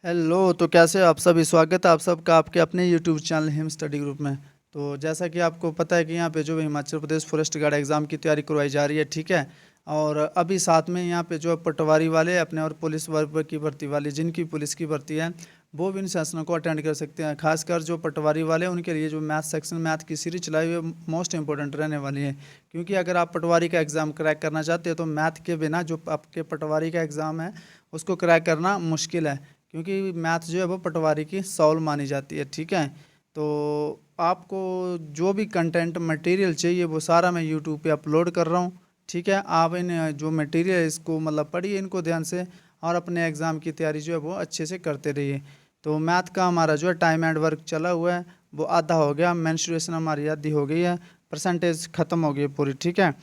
Hello. तो कैसे हो आप सभी? स्वागत है आप सबका आपके अपने YouTube channel him study group में। तो जैसा कि आपको पता है कि यहाँ पे जो Himachal Pradesh forest guard exam की तैयारी करवाई जा रही है, ठीक है। और अभी साथ में यहाँ पे जो पटवारी वाले अपने और पुलिस वर्ग की भर्ती वाली जिनकी पुलिस की भर्ती है वो भी इन सेशनों को अटेंड कर सकते हैं। खासकर जो पटवारी वाले उनके लिए जो मैथ सेक्शन मैथ की सीरीज चलाई हुई है मोस्ट इंपॉर्टेंट रहने वाली है। क्योंकि अगर आप पटवारी का एग्ज़ाम क्रैक करना चाहते हो तो मैथ के बिना जो आपके पटवारी का एग्ज़ाम है उसको क्रैक करना मुश्किल है। क्योंकि मैथ जो है वो पटवारी की सॉल्व मानी जाती है, ठीक है। तो आपको जो भी कंटेंट मटेरियल चाहिए वो सारा मैं यूट्यूब पे अपलोड कर रहा हूँ, ठीक है। आप इन जो मटेरियल है इसको मतलब पढ़िए इनको ध्यान से और अपने एग्ज़ाम की तैयारी जो है वो अच्छे से करते रहिए। तो मैथ का हमारा जो है टाइम एंड वर्क चला हुआ है वो आधा हो गया, मेंस्ट्रुएशन हमारी आधी हो गई है, परसेंटेज ख़त्म हो गई पूरी, ठीक है।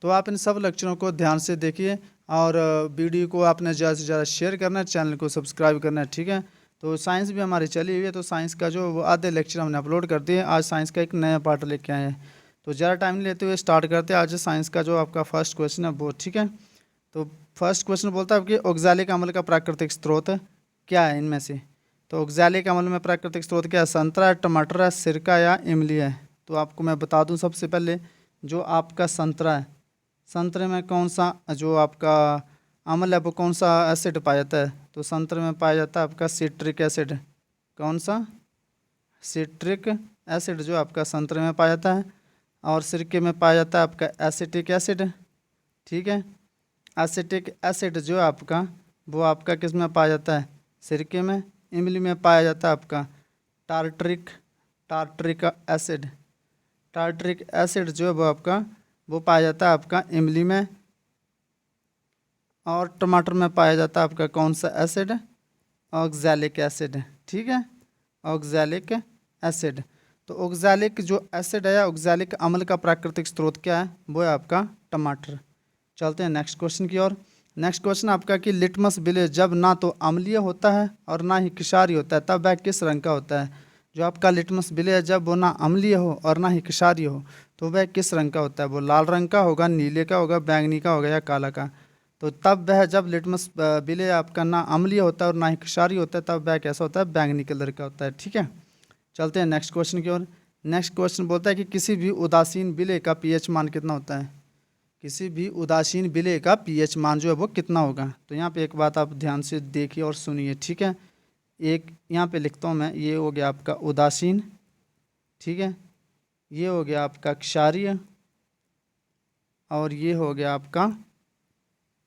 तो आप इन सब लेक्चरों को ध्यान से देखिए और वीडियो को आपने ज़्यादा से ज़्यादा शेयर करना है, चैनल को सब्सक्राइब करना है, ठीक है। तो साइंस भी हमारी चली हुई है, तो साइंस का जो वो आधे लेक्चर हमने अपलोड कर दिए। आज साइंस का एक नया पार्ट लेके आए हैं। तो ज़्यादा टाइम नहीं लेते हुए स्टार्ट करते हैं आज साइंस का जो आपका फर्स्ट क्वेश्चन है वो, ठीक है। तो फर्स्ट क्वेश्चन बोलता है कि ऑक्ज़ैलिक अम्ल का प्राकृतिक स्रोत क्या है इनमें से। तो ऑक्ज़ैलिक अम्ल में प्राकृतिक स्रोत क्या है? संतरा है, टमाटर है, सिरका या इमली है। तो आपको मैं बता दूं सबसे पहले जो आपका संतरा है, संतरे में कौन सा जो आपका अम्ल है वो कौन सा एसिड पाया जाता है? तो संतरे में पाया जाता है आपका सिट्रिक एसिड। कौन सा? सिट्रिक एसिड जो आपका संतरे में पाया जाता है। और सिरके में पाया जाता है आपका एसिटिक एसिड, ठीक है। एसिटिक एसिड जो है आपका वो आपका किस में पाया जाता है? सिरके में। इमली में पाया जाता है आपका tartaric tartaric acid. Tartaric acid जो है वो आपका वो पाया जाता है आपका इमली में। और टमाटर में पाया जाता है आपका कौन सा एसिड? ऑक्ज़ैलिक एसिड, ठीक है। ऑक्ज़ैलिक एसिड। तो ऑक्ज़ैलिक जो एसिड है, ऑक्ज़ैलिक अम्ल का प्राकृतिक स्रोत क्या है? वो है आपका टमाटर। चलते हैं नेक्स्ट क्वेश्चन की ओर। नेक्स्ट क्वेश्चन आपका कि लिटमस विलेज जब ना तो अम्लीय होता है और ना ही क्षारीय होता है तब वह किस रंग का होता है? जो आपका लिटमस विलेज है जब वो ना अम्लीय हो और ना ही क्षारीय हो तो वह किस रंग का होता है? वो लाल रंग का होगा, नीले का होगा, बैंगनी का होगा या काला का? तो तब वह जब लिटमस विलेज आपका ना अम्लीय होता है और ना ही क्षारीय होता है तब वह कैसा होता है? बैंगनी कलर का होता है, ठीक है। चलते हैं नेक्स्ट क्वेश्चन की ओर। नेक्स्ट क्वेश्चन बोलता है कि किसी भी उदासीन विलेय का पीएच मान कितना होता है? किसी भी उदासीन विलेय का पीएच मान जो है वो कितना होगा? तो यहाँ पे एक बात आप ध्यान से देखिए और सुनिए, ठीक है। एक यहाँ पे लिखता हूँ मैं, ये हो गया आपका उदासीन, ठीक है। ये हो गया आपका क्षारीय और ये हो गया आपका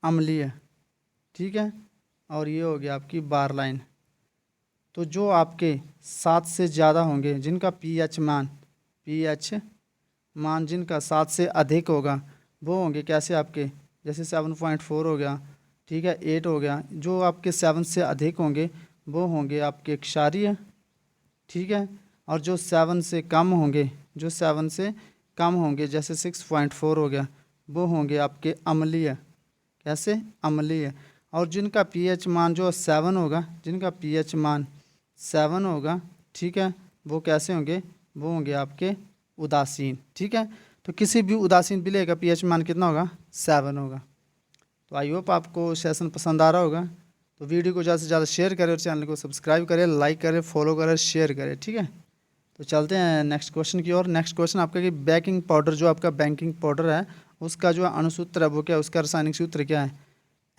अम्लीय, ठीक है। और ये हो गया आपकी बार लाइन। तो जो आपके 7 से ज़्यादा होंगे जिनका पीएच मान जिनका 7 से अधिक होगा वो होंगे कैसे आपके? जैसे 7.4 हो गया, ठीक है, 8 हो गया। जो आपके 7 से अधिक होंगे वो होंगे आपके क्षारीय, ठीक है। और जो 7 से कम होंगे, जो 7 से कम होंगे जैसे 6.4 हो गया वो होंगे आपके अम्लीय। कैसे? अम्लीय। और जिनका पीएच मान जो 7 होगा, जिनका पीएच मान 7 होगा, ठीक है, वो कैसे होंगे? वो होंगे आपके उदासीन, ठीक है। तो किसी भी उदासीन विलेय का पीएच मान कितना होगा? 7 होगा। तो आई होप आपको सेशन पसंद आ रहा होगा। तो वीडियो को ज़्यादा से ज़्यादा शेयर करें और चैनल को सब्सक्राइब करें, लाइक करें, फॉलो करें, शेयर करें, ठीक है। तो चलते हैं नेक्स्ट क्वेश्चन की ओर। नेक्स्ट क्वेश्चन आपका कि बेकिंग पाउडर जो आपका बेकिंग पाउडर है उसका जो अणुसूत्र है वो क्या है? उसका रासायनिक सूत्र क्या है?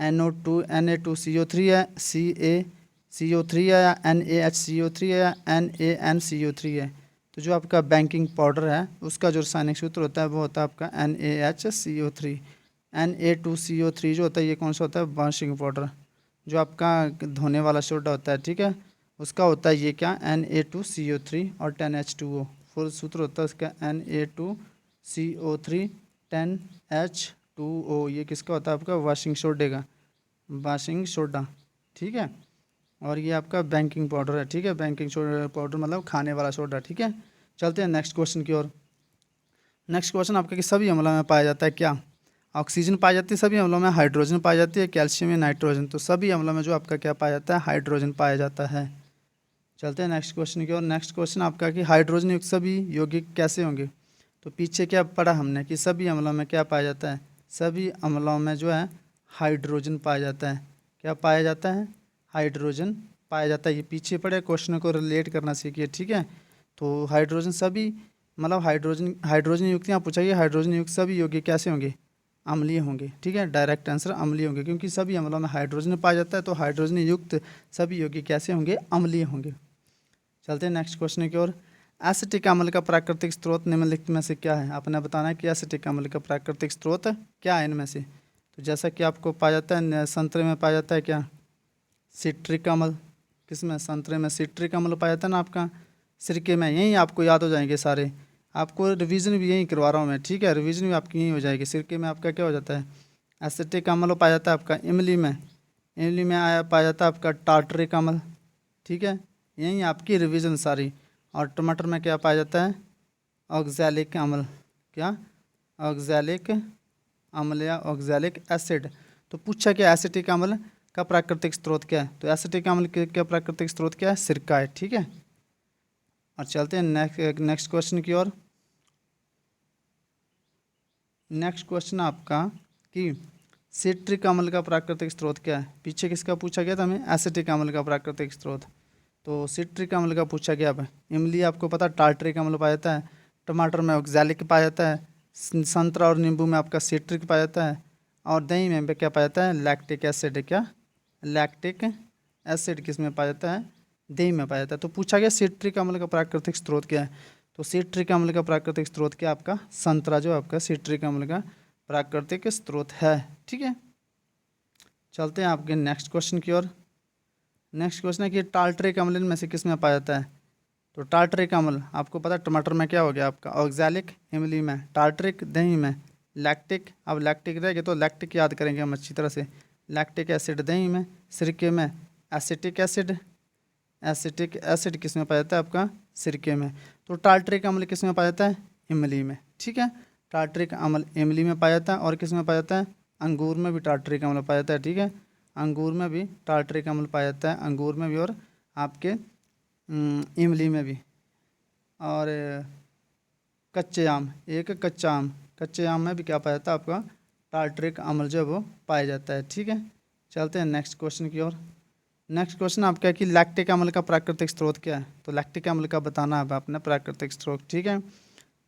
Na2CO3 है, CaCO3 है या NaHCO3 है या NaNCO3 है? तो जो आपका बेकिंग पाउडर है उसका जो रासायनिक सूत्र होता है वो होता है आपका NaHCO3। Na2CO3 जो होता है ये कौन सा होता है? वॉशिंग पाउडर, जो आपका धोने वाला सोडा होता है, ठीक है, उसका होता है ये क्या? Na2CO3 और 10H2O। फुल सूत्र होता है उसका Na2CO3 10H2O। ये किसका होता है? आपका वॉशिंग सोडे का, वॉशिंग सोडा, ठीक है। और ये आपका बेकिंग पाउडर है, ठीक है। बेकिंग पाउडर मतलब खाने वाला सोडा, ठीक है। चलते हैं नेक्स्ट क्वेश्चन की ओर। नेक्स्ट क्वेश्चन आपका कि सभी अम्लों में पाया जाता है क्या? ऑक्सीजन पाई जाती है सभी अम्लों में, हाइड्रोजन पाई जाती है, कैल्शियम या नाइट्रोजन? तो सभी अम्लों में जो आपका क्या पाया जाता है? हाइड्रोजन पाया जाता है। चलते हैं नेक्स्ट क्वेश्चन की ओर। नेक्स्ट क्वेश्चन आपका कि हाइड्रोजन युक्त सभी यौगिक कैसे होंगे? तो पीछे क्या पढ़ा हमने कि सभी अम्लों में क्या पाया जाता है? सभी अम्लों में जो है हाइड्रोजन पाया जाता है। क्या पाया जाता है? हाइड्रोजन पाया जाता है। ये पीछे पड़े, क्वेश्चन को रिलेट करना सीखिए, ठीक है। तो हाइड्रोजन सभी मतलब हाइड्रोजन युक्त यहाँ पूछा गया, हाइड्रोजन युक्त सभी यौगिक कैसे होंगे? अम्लीय होंगे, ठीक है। डायरेक्ट आंसर अम्लीय होंगे, क्योंकि सभी अम्लों में हाइड्रोजन पाया जाता है, तो हाइड्रोजन युक्त सभी यौगिक कैसे होंगे? अम्लीय होंगे। चलते हैं नेक्स्ट क्वेश्चन की ओर। एसिटिक अम्ल का प्राकृतिक स्रोत निम्नलिखित में से क्या है? आपने बताना है कि एसिटिक अम्ल का प्राकृतिक स्रोत क्या है इनमें से। तो जैसा कि आपको पाया जाता है संतरे में पाया जाता है क्या? सिट्रिक अम्ल। किसमें? संतरे में सिट्रिक अम्ल पाया जाता है ना आपका, सिरके में। यहीं आपको याद हो जाएंगे सारे, आपको रिवीजन भी यहीं करवा रहा हूँ मैं, ठीक है। रिवीजन भी आपकी यहीं हो जाएगी। सिरके में आपका क्या हो जाता है? एसिटिक अम्ल पाया जाता है आपका इमली में। इमली में आया पाया जाता है आपका टार्टरिक अम्ल, ठीक है। यहीं आपकी रिवीजन सारी। और टमाटर में क्या पाया जाता है? ऑक्सैलिक अम्ल। क्या? ऑक्सैलिक अम्ल या ऑक्सैलिक एसिड। तो पूछा क्या एसिटिक अम्ल का प्राकृतिक स्रोत क्या है? तो एसिटिक अम्ल का प्राकृतिक स्रोत क्या है? सिरका है, ठीक है। और चलते हैं नेक्स्ट क्वेश्चन की ओर। नेक्स्ट क्वेश्चन आपका कि सिट्रिक अम्ल का प्राकृतिक स्रोत क्या है? पीछे किसका पूछा गया था हमें? एसिटिक अम्ल का प्राकृतिक स्रोत। तो सिट्रिक अम्ल का पूछा गया। अब इमली आपको पता टार्टरिक अम्ल पाया जाता है, टमाटर में ऑक्सैलिक पाया जाता है, संतरा और नींबू में आपका सिट्रिक पाया जाता है, और दही में क्या पाया जाता है? Lactic acid. क्या? लैक्टिक एसिड किस में पाया जाता है? दही में पाया जाता है। तो पूछा गया सिट्रिक अम्ल का प्राकृतिक स्रोत क्या है? तो सिट्रिक अम्ल का प्राकृतिक स्रोत क्या? आपका संतरा जो आपका सिट्रिक अम्ल का प्राकृतिक स्रोत है, ठीक है। चलते हैं आपके नेक्स्ट क्वेश्चन की ओर। नेक्स्ट क्वेश्चन है कि टार्टरिक अम्ल में से किस में पाया जाता है? तो टार्टरिक अम्ल आपको पता है टमाटर में क्या हो गया आपका? ऑक्सैलिक, इमली में टार्टरिक, दही में लैक्टिक। अब लैक्टिक रहेगा तो लैक्टिक याद करेंगे हम अच्छी तरह से। लैक्टिक एसिड दही में, सिरके में एसिटिक एसिड। एसिटिक एसिड किस में पाया जाता है? आपका सिरके में। तो टार्टरिक अम्ल किस में पाया जाता है? इमली में, ठीक है। टार्टरिक अम्ल इमली में पाया जाता है। और किस में पाया जाता है? अंगूर में भी टार्टरिक अम्ल पाया जाता है, ठीक है। अंगूर में भी टार्टरिक अम्ल पाया जाता है, अंगूर में भी और आपके इमली में भी। और कच्चे आम, एक कच्चा आम, कच्चे आम में भी क्या पाया जाता है? आपका टार्टरिक अम्ल जो है वो पाया जाता है, ठीक है। चलते हैं नेक्स्ट क्वेश्चन की ओर। नेक्स्ट क्वेश्चन आपका कि लैक्टिक अम्ल का प्राकृतिक स्रोत क्या है? तो लैक्टिक अम्ल का बताना है आपने प्राकृतिक स्रोत, ठीक है।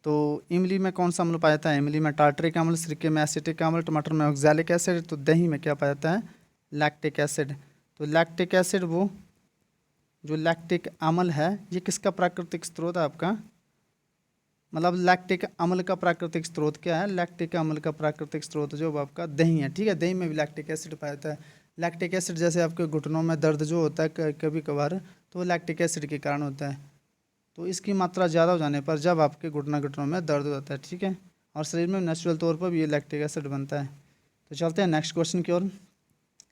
तो इमली में कौन सा अम्ल पाया जाता है? इमली में टार्टरिक अम्ल, सिरके में एसिटिक अम्ल, टमाटर में ऑक्सैलिक एसिड, तो दही में क्या पाया जाता है? Lactic acid. तो लैक्टिक एसिड वो जो लैक्टिक अम्ल है ये किसका प्राकृतिक स्रोत है आपका? मतलब लैक्टिक अम्ल का प्राकृतिक स्रोत क्या है? लैक्टिक अम्ल का प्राकृतिक स्रोत जो आपका दही है, ठीक है। दही में भी लैक्टिक एसिड पाया जाता है। लैक्टिक एसिड जैसे आपके घुटनों में दर्द जो होता है कभी कभार, तो लैक्टिक एसिड के कारण होता है। तो इसकी मात्रा ज़्यादा हो जाने पर जब आपके घुटनों में दर्द होता है, ठीक है। और शरीर में नेचुरल तौर पर भी ये लैक्टिक एसिड बनता है। तो चलते हैं नेक्स्ट क्वेश्चन की ओर।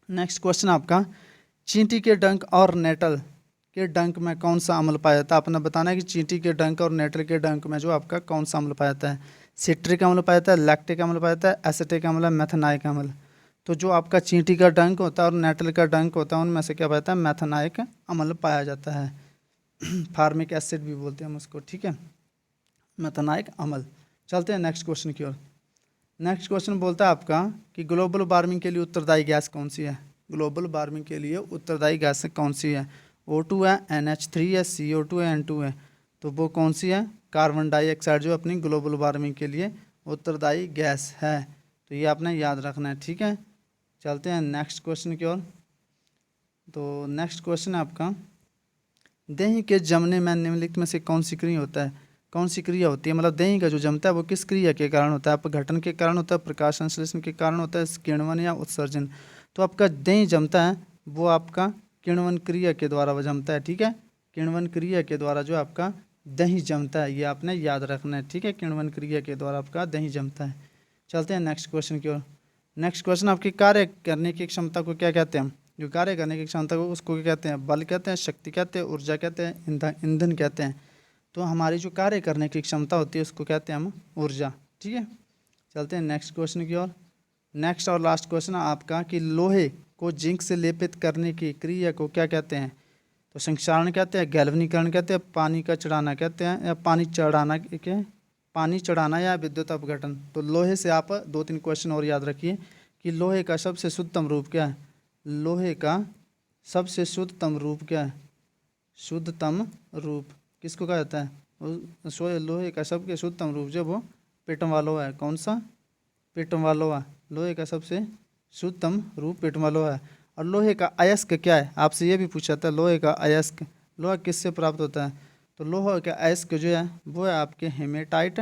नेक्स्ट क्वेश्चन आपका चींटी के डंक और नेटल के डंक में कौन सा अम्ल पाया जाता है? आपने बताना है कि चींटी के डंक और नेटल के डंक में जो आपका कौन सा अम्ल पाया जाता है? सिट्रिक अम्ल पाया जाता है, लैक्टिक अम्ल पाया जाता है, एसिटिक अम्ल, मैथेनाइक अम्ल। तो जो आपका चींटी का डंक होता है और नेटल का डंक होता है उनमें से क्या पाया जाता है? मैथेनाइक अम्ल पाया जाता है। फार्मिक एसिड भी बोलते हैं हम उसको, ठीक है, मैथेनाइक अम्ल। चलते हैं नेक्स्ट क्वेश्चन की ओर। नेक्स्ट क्वेश्चन बोलता है आपका कि ग्लोबल वार्मिंग के लिए उत्तरदायी गैस कौन सी है? ग्लोबल वार्मिंग के लिए उत्तरदायी गैस कौन सी है? O2 है, NH3 है, CO2 है, N2 है। तो वो कौन सी है? कार्बन डाइऑक्साइड जो अपनी ग्लोबल वार्मिंग के लिए उत्तरदायी गैस है। तो ये आपने याद रखना है, ठीक है। चलते हैं नेक्स्ट क्वेश्चन की ओर। तो नेक्स्ट क्वेश्चन है आपका दही के जमने में निम्नलिखित में से कौन सी क्रिया होता है? कौन सी क्रिया होती है? मतलब दही का जो जमता है वो किस क्रिया के कारण होता है? अपघटन के कारण होता है, प्रकाश संश्लेषण के कारण होता है, किण्वन या उत्सर्जन? तो आपका दही जमता है वो आपका किण्वन क्रिया के द्वारा वो जमता है, ठीक है। किण्वन क्रिया के द्वारा जो आपका दही जमता है ये आपने याद रखना है, ठीक है। किण्वन क्रिया के द्वारा आपका दही जमता है। चलते हैं नेक्स्ट क्वेश्चन की ओर। नेक्स्ट क्वेश्चन आपकी कार्य करने की क्षमता को क्या कहते हैं? जो कार्य करने की क्षमता को उसको क्या कहते हैं? बल कहते हैं, शक्ति कहते हैं, ऊर्जा कहते हैं, ईंधन कहते हैं। तो हमारी जो कार्य करने की क्षमता होती है उसको कहते हैं हम ऊर्जा, ठीक है। चलते हैं नेक्स्ट क्वेश्चन की ओर। नेक्स्ट और लास्ट क्वेश्चन आपका कि लोहे को जिंक से लेपित करने की क्रिया को क्या कहते हैं? तो संक्षारण कहते हैं, गैल्वनीकरण कहते हैं, पानी का चढ़ाना कहते हैं, या पानी चढ़ाना या विद्युत अपघटन। तो लोहे से आप 2-3 क्वेश्चन और याद रखिए कि लोहे का सबसे शुद्धतम रूप क्या है? लोहे का सबसे शुद्धतम रूप क्या है? शुद्धतम रूप किसको कहा जाता है? लोहे का सबसे शुद्धतम रूप जो वो पेटवालोवा है। कौन सा? पेटवालोवा। लोहे का सबसे शुद्धतम रूप पेटवालोवा है। और लोहे का अयस्क क्या है? आपसे ये भी पूछा था, लोहे का अयस्क, लोहा किससे प्राप्त होता है? तो लोहा का अयस्क जो है वो है आपके हेमेटाइट,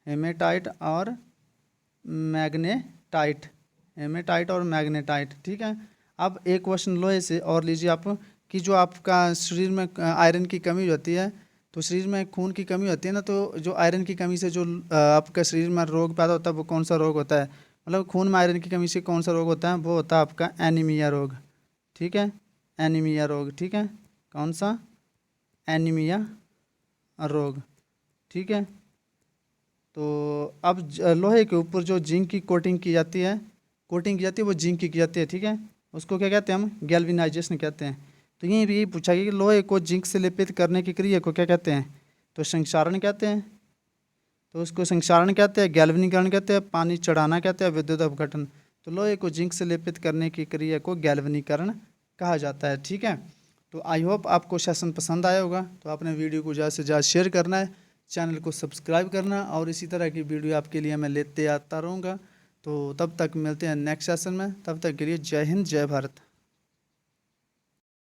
हेमेटाइट और मैग्नेटाइट, हेमेटाइट और मैग्नेटाइट। ठीक है। अब एक क्वेश्चन लोहे से और लीजिए आप, कि जो आपका शरीर में आयरन की कमी होती है, तो शरीर में खून की कमी होती है ना, तो जो आयरन की कमी से जो आपका शरीर में रोग पैदा होता है वो कौन सा रोग होता है? मतलब खून में आयरन की कमी से कौन सा रोग होता है? वो होता है आपका एनीमिया रोग। ठीक है, एनीमिया रोग। ठीक है, कौन सा? एनीमिया रोग। ठीक है। तो अब लोहे के ऊपर जो जिंक की कोटिंग की जाती है, कोटिंग की जाती है वो जिंक की जाती है। ठीक है, उसको क्या कहते हैं? हम गैल्वेनाइजेशन कहते हैं। तो यहीं भी पूछा गया कि लोहे को जिंक से लेपित करने की क्रिया को क्या कहते हैं? तो संक्षारण कहते हैं। तो उसको संक्षारण कहते हैं, गैल्वेनीकरण कहते हैं, पानी चढ़ाना कहते हैं, विद्युत अपघटन। तो लोहे को जिंक से लेपित करने की क्रिया को गैल्वेनीकरण कहा जाता है। ठीक है। तो आई होप आपको सेशन पसंद आया होगा। तो आपने वीडियो को ज़्यादा से ज़्यादा शेयर करना है, चैनल को सब्सक्राइब करना, और इसी तरह की वीडियो आपके लिए मैं लेते आता रहूँगा। तो तब तक मिलते हैं नेक्स्ट सेशन में, तब तक के लिए जय हिंद जय भारत।